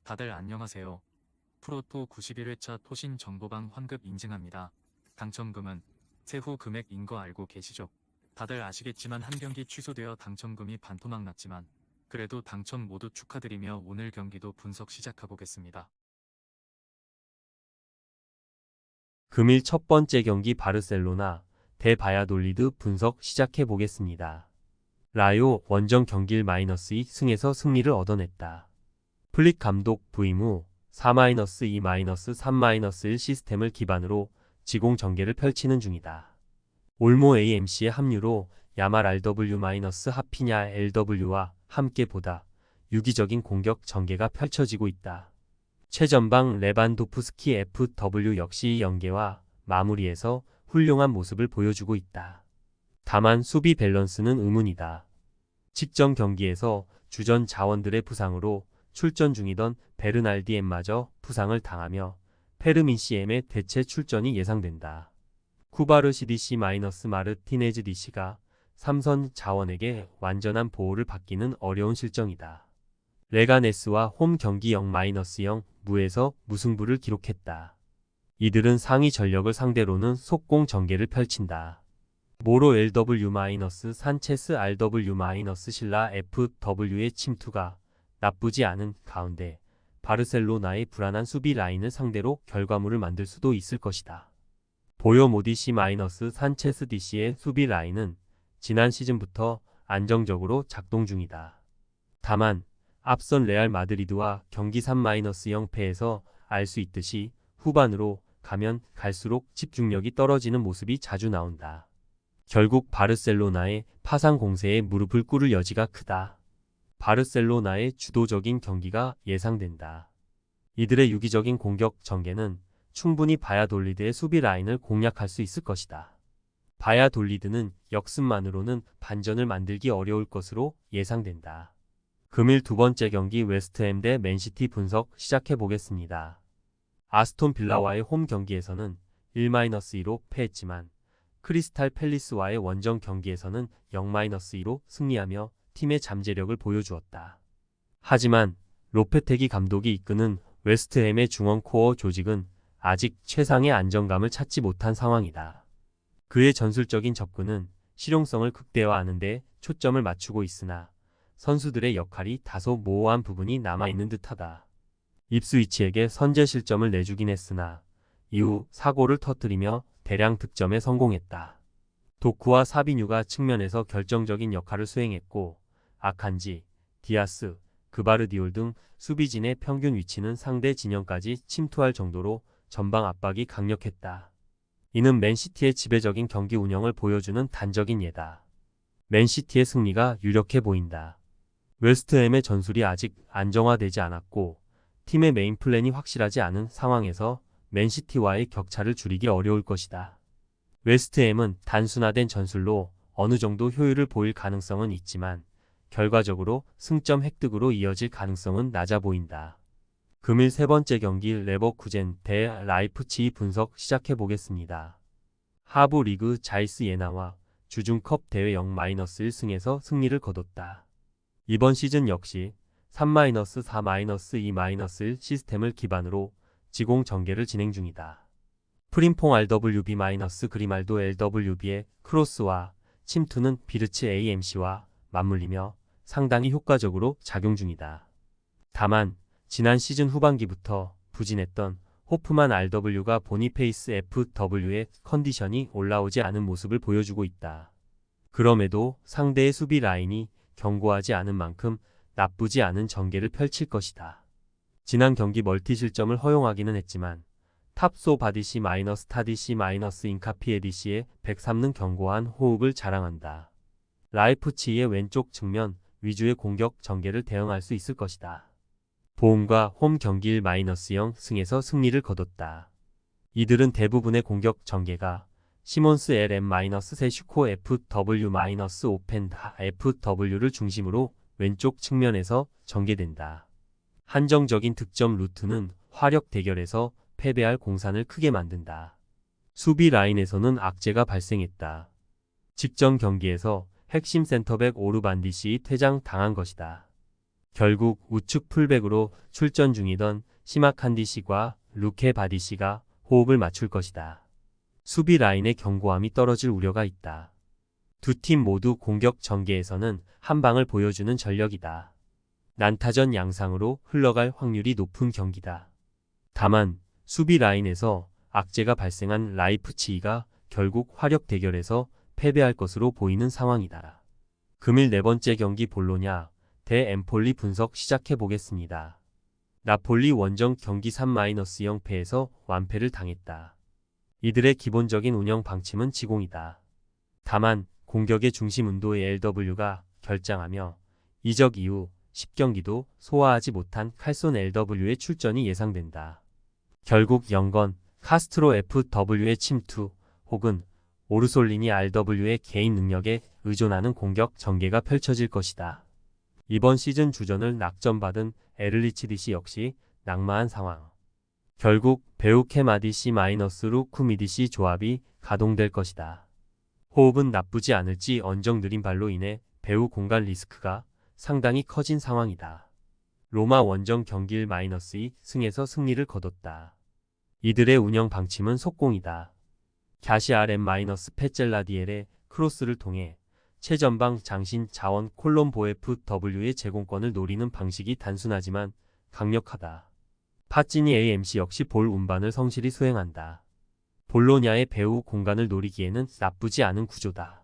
다들 안녕하세요. 프로토 91회차 토신 정보방 환급 인증합니다. 당첨금은 세후 금액인 거 알고 계시죠? 다들 아시겠지만 한 경기 취소되어 당첨금이 반토막 났지만 그래도 당첨 모두 축하드리며 오늘 경기도 분석 시작해보겠습니다. 금일 첫 번째 경기 바르셀로나 대 바야돌리드 분석 시작해 보겠습니다. 라요 원정 경기를 -2 승에서 승리를 얻어냈다. 플릭 감독 부임 후 4-2-3-1 시스템을 기반으로 지공 전개를 펼치는 중이다. 올모 AMC의 합류로 야말 RW-하피냐 LW와 함께 보다 유기적인 공격 전개가 펼쳐지고 있다. 최전방 레반도프스키 FW 역시 연계와 마무리에서 훌륭한 모습을 보여주고 있다. 다만 수비 밸런스는 의문이다. 직전 경기에서 주전 자원들의 부상으로 출전 중이던 베르날디엠마저 부상을 당하며 페르민 CM의 대체 출전이 예상된다. 쿠바르 CDC-마르티네즈 DC가 삼선 자원에게 완전한 보호를 받기는 어려운 실정이다. 레가네스와 홈 경기 0-0 무에서 무승부를 기록했다. 이들은 상위 전력을 상대로는 속공 전개를 펼친다. 모로 LW-산체스 RW-실라 FW의 침투가 나쁘지 않은 가운데 바르셀로나의 불안한 수비 라인을 상대로 결과물을 만들 수도 있을 것이다. 보요 모디시-산체스 DC의 수비 라인은 지난 시즌부터 안정적으로 작동 중이다. 다만 앞선 레알 마드리드와 경기 3-0패에서 알 수 있듯이 후반으로 가면 갈수록 집중력이 떨어지는 모습이 자주 나온다. 결국 바르셀로나의 파상 공세에 무릎을 꿇을 여지가 크다. 바르셀로나의 주도적인 경기가 예상된다. 이들의 유기적인 공격 전개는 충분히 바야돌리드의 수비 라인을 공략할 수 있을 것이다. 바야돌리드는 역습만으로는 반전을 만들기 어려울 것으로 예상된다. 금일 두 번째 경기 웨스트햄 대 맨시티 분석 시작해 보겠습니다. 아스톤 빌라와의 홈 경기에서는 1-2로 패했지만 크리스탈 팰리스와의 원정 경기에서는 0-2로 승리하며 팀의 잠재력을 보여주었다. 하지만 로페테기 감독이 이끄는 웨스트햄의 중원 코어 조직은 아직 최상의 안정감을 찾지 못한 상황이다. 그의 전술적인 접근은 실용성을 극대화하는 데 초점을 맞추고 있으나 선수들의 역할이 다소 모호한 부분이 남아있는 듯하다. 입스위치에게 선제 실점을 내주긴 했으나 이후 사고를 터뜨리며 대량 득점에 성공했다. 도쿠와 사비뉴가 측면에서 결정적인 역할을 수행했고 아칸지, 디아스, 그바르디올 등 수비진의 평균 위치는 상대 진영까지 침투할 정도로 전방 압박이 강력했다. 이는 맨시티의 지배적인 경기 운영을 보여주는 단적인 예다. 맨시티의 승리가 유력해 보인다. 웨스트햄의 전술이 아직 안정화되지 않았고 팀의 메인 플랜이 확실하지 않은 상황에서 맨시티와의 격차를 줄이기 어려울 것이다. 웨스트햄은 단순화된 전술로 어느 정도 효율을 보일 가능성은 있지만 결과적으로 승점 획득으로 이어질 가능성은 낮아 보인다. 금일 세 번째 경기 레버쿠젠 대 라이프치히 분석 시작해 보겠습니다. 하부 리그 자이스 예나와 주중컵 대회 0-1승에서 승리를 거뒀다. 이번 시즌 역시 3-4-2-1 시스템을 기반으로 지공 전개를 진행 중이다. 프림퐁 RWB- 그리말도 LWB의 크로스와 침투는 비르츠 AMC와 맞물리며 상당히 효과적으로 작용 중이다. 다만 지난 시즌 후반기부터 부진했던 호프만 RW가 보니페이스 FW의 컨디션이 올라오지 않은 모습을 보여주고 있다. 그럼에도 상대의 수비 라인이 견고하지 않은 만큼 나쁘지 않은 전개를 펼칠 것이다. 지난 경기 멀티 실점을 허용하기는 했지만 탑소 바디시 타디시 인카피에디시의 103는 견고한 호흡을 자랑한다. 라이프치히의 왼쪽 측면 위주의 공격 전개를 대응할 수 있을 것이다. 보험과 홈 경기 1-0 승에서 승리를 거뒀다. 이들은 대부분의 공격 전개가 시몬스 LM-세슈코 FW-오펜다 FW를 중심으로 왼쪽 측면에서 전개된다. 한정적인 득점 루트는 화력 대결에서 패배할 공산을 크게 만든다. 수비 라인에서는 악재가 발생했다. 직전 경기에서 핵심 센터백 오르반디시 퇴장 당한 것이다. 결국 우측 풀백으로 출전 중이던 시마칸디시과 루케 바디시가 호흡을 맞출 것이다. 수비 라인의 견고함이 떨어질 우려가 있다. 두 팀 모두 공격 전개에서는 한 방을 보여주는 전력이다. 난타전 양상으로 흘러갈 확률이 높은 경기다. 다만 수비 라인에서 악재가 발생한 라이프치히가 결국 화력 대결에서 패배할 것으로 보이는 상황이다. 금일 네 번째 경기 볼로냐 대 엠폴리 분석 시작해 보겠습니다. 나폴리 원정 경기 3-0패에서 완패를 당했다. 이들의 기본적인 운영 방침은 지공이다. 다만 공격의 중심 운도의 LW가 결장하며 이적 이후 10경기도 소화하지 못한 칼손 LW의 출전이 예상된다. 결국 영건, 카스트로 FW의 침투 혹은 오르솔리니 RW의 개인 능력에 의존하는 공격 전개가 펼쳐질 것이다. 이번 시즌 주전을 낙점받은 에르리치디시 역시 낙마한 상황. 결국 베우케마디시-루쿠미디시 조합이 가동될 것이다. 호흡은 나쁘지 않을지 언정 느린 발로 인해 배우 공간 리스크가 상당히 커진 상황이다. 로마 원정 경기 1-2 승에서 승리를 거뒀다. 이들의 운영 방침은 속공이다. 갸시 RM-페젤라디엘의 크로스를 통해 최전방 장신 자원 콜롬보 FW의 제공권을 노리는 방식이 단순하지만 강력하다. 파찌니 AMC 역시 볼 운반을 성실히 수행한다. 볼로냐의 배후 공간을 노리기에는 나쁘지 않은 구조다.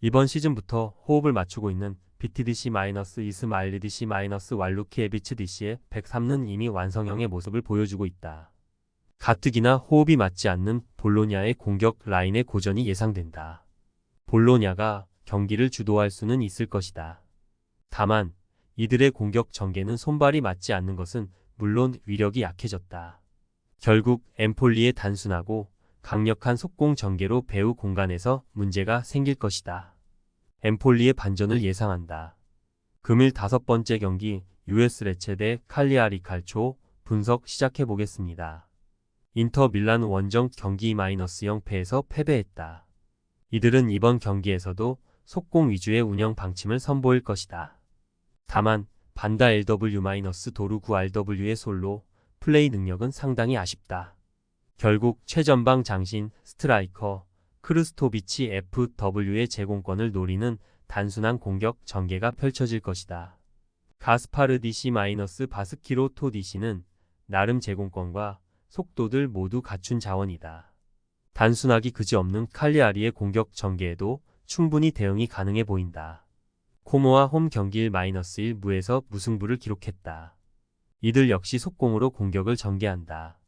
이번 시즌부터 호흡을 맞추고 있는 BTDC-이스마일리디시-왈루키에비치 DC의 103는 이미 완성형의 모습을 보여주고 있다. 가뜩이나 호흡이 맞지 않는 볼로냐의 공격 라인의 고전이 예상된다. 볼로냐가 경기를 주도할 수는 있을 것이다. 다만 이들의 공격 전개는 손발이 맞지 않는 것은 물론 위력이 약해졌다. 결국 엠폴리의 단순하고 강력한 속공 전개로 배후 공간에서 문제가 생길 것이다. 엠폴리의 반전을 예상한다. 금일 5번째 경기 US 레체 대 칼리아리 칼초 분석 시작해 보겠습니다. 인터 밀란 원정 경기 -0패에서 패배했다. 이들은 이번 경기에서도 속공 위주의 운영 방침을 선보일 것이다. 다만 반다 LW-도루구 RW의 솔로 플레이 능력은 상당히 아쉽다. 결국 최전방 장신 스트라이커 크르스토비치 FW의 제공권을 노리는 단순한 공격 전개가 펼쳐질 것이다. 가스파르디시-바스키로 토디시는 나름 제공권과 속도들 모두 갖춘 자원이다. 단순하기 그지없는 칼리아리의 공격 전개에도 충분히 대응이 가능해 보인다. 코모와 홈 경기 1-1 무에서 무승부를 기록했다. 이들 역시 속공으로 공격을 전개한다.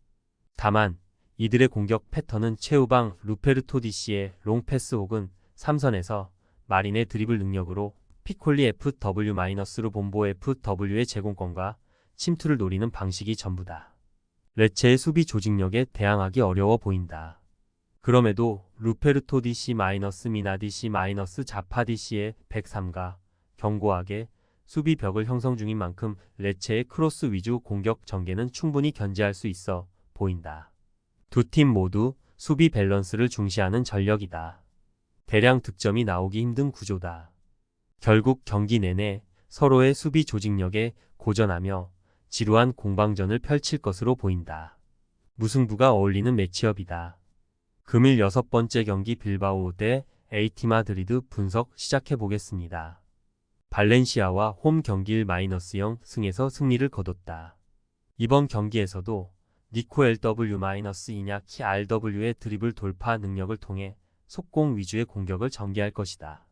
다만 이들의 공격 패턴은 최후방 루페르토디시의 롱패스 혹은 3선에서 마린의 드리블 능력으로 피콜리 FW-루본보 FW의 제공권과 침투를 노리는 방식이 전부다. 레체의 수비 조직력에 대항하기 어려워 보인다. 그럼에도 루페르토디시-미나디시-자파디시의 103가 견고하게 수비 벽을 형성 중인 만큼 레체의 크로스 위주 공격 전개는 충분히 견제할 수 있어 보인다. 두 팀 모두 수비 밸런스를 중시하는 전력이다. 대량 득점이 나오기 힘든 구조다. 결국 경기 내내 서로의 수비 조직력에 고전하며 지루한 공방전을 펼칠 것으로 보인다. 무승부가 어울리는 매치업이다. 금일 6번째 경기 빌바오 대 AT 마드리드 분석 시작해 보겠습니다. 발렌시아와 홈 경기 1-0 승에서 승리를 거뒀다. 이번 경기에서도 니코 LW-이냐키 RW의 드리블 돌파 능력을 통해 속공 위주의 공격을 전개할 것이다.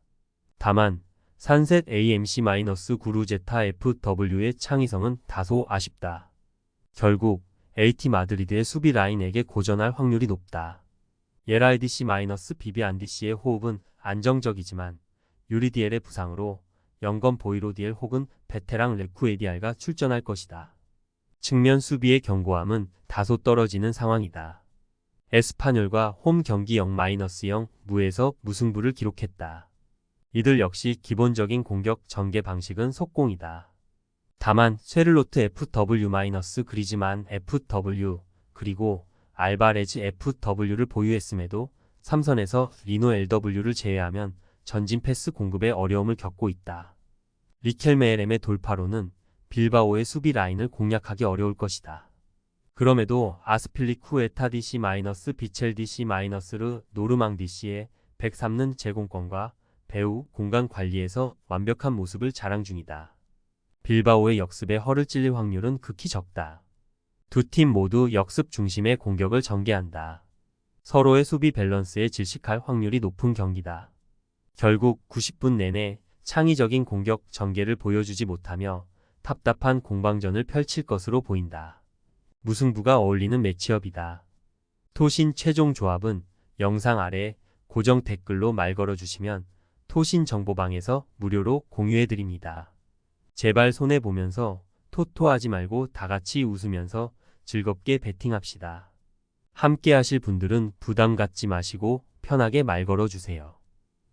다만 산셋 AMC-구루제타 FW의 창의성은 다소 아쉽다. 결국 AT 마드리드의 수비 라인에게 고전할 확률이 높다. 예라이디시-비비안디시의 호흡은 안정적이지만 유리디엘의 부상으로 영건 보이로디엘 혹은 베테랑 레쿠에디알가 출전할 것이다. 측면 수비의 견고함은 다소 떨어지는 상황이다. 에스파뇰과 홈 경기 0-0 무에서 무승부를 기록했다. 이들 역시 기본적인 공격 전개 방식은 속공이다. 다만 쉐를로트 FW-그리즈만 FW 그리고 알바레즈 FW를 보유했음에도 3선에서 리노 LW를 제외하면 전진 패스 공급에 어려움을 겪고 있다. 리켈메 LM의 돌파로는 빌바오의 수비 라인을 공략하기 어려울 것이다. 그럼에도 아스필리쿠에타 DC- 비첼 DC-르 노르망 DC의 103는 제공권과 배후 공간 관리에서 완벽한 모습을 자랑 중이다. 빌바오의 역습에 허를 찔릴 확률은 극히 적다. 두 팀 모두 역습 중심의 공격을 전개한다. 서로의 수비 밸런스에 질식할 확률이 높은 경기다. 결국 90분 내내 창의적인 공격 전개를 보여주지 못하며 답답한 공방전을 펼칠 것으로 보인다. 무승부가 어울리는 매치업이다. 토신 최종 조합은 영상 아래 고정 댓글로 말 걸어주시면 토신 정보방에서 무료로 공유해드립니다. 제발 손해보면서 토토하지 말고 다같이 웃으면서 즐겁게 베팅합시다. 함께 하실 분들은 부담 갖지 마시고 편하게 말 걸어주세요.